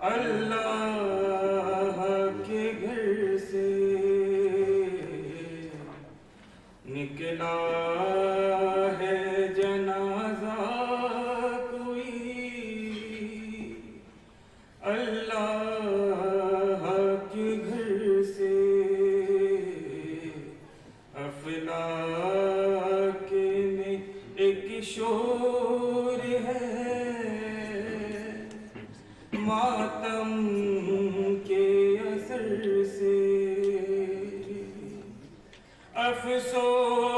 اللہ کے گھر سے نکلا ہے جنازہ کوئی، اللہ کے گھر سے افلاک میں ایک شور ہے، ماتم کے اثر سے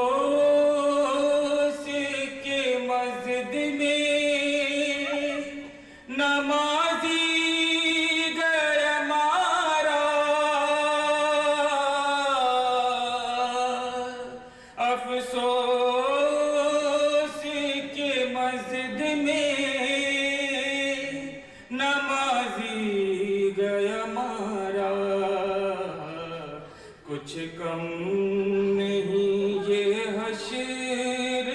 افسوس کے مسجد میں نمازی گیا مارا، افسوس کے مسجد میں نمازی گیا مارا، کچھ کم نہیں یہ حشر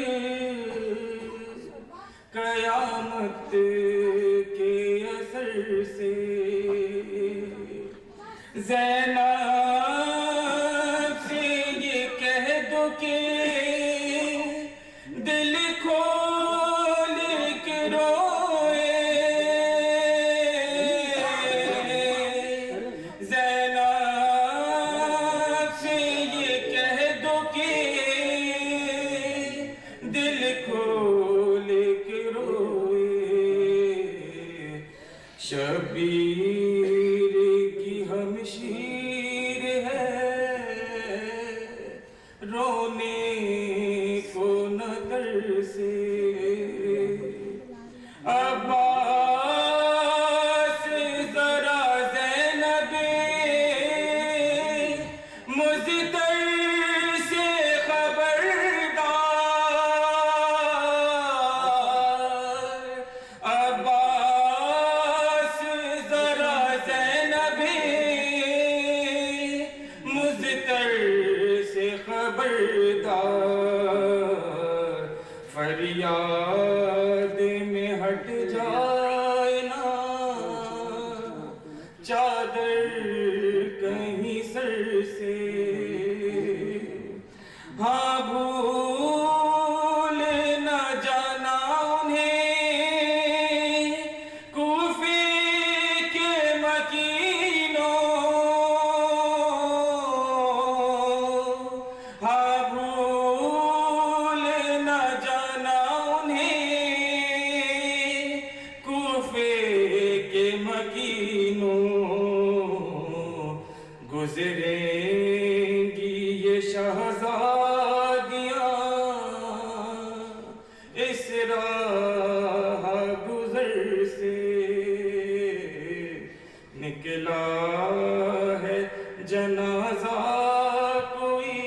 قیامت کے اثر سے، زینب سے یہ کہہ دو کہ دل کھول کے روئے، زینب سے یہ کہہ دو کہ دل کھول کے روئے، شبیر کی ہمشیر ہے رونے کو نہ ترسے، عباس ذرا زینب مزدر سے خبردار، عباس ذرا زینب مزدر سے خبردار، فریاد میں ہٹ جائے نا چادر کہیں سر سے، ہاں بھول نہ جانا انہیں کوفے کے مکینوں، ہاں بھول نہ جانا انہیں کوفے کے مکینوں، گزریں گی یہ شہزادیاں اس راہ گزر سے، نکلا ہے جنازہ کوئی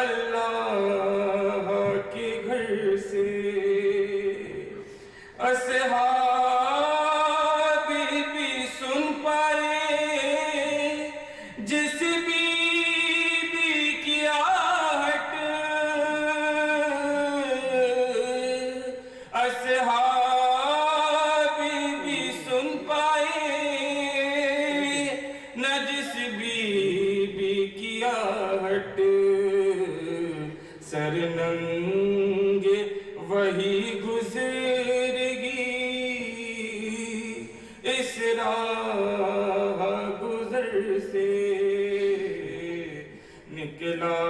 اللہ کے گھر سے، اصحاب بھی سن پائے جس بی کی آہٹ، اصحاب بھی سن پائے نہ جس بی کی آہٹ، سر ننگے وہی گزر گی اس راہ گزر سے، نکلا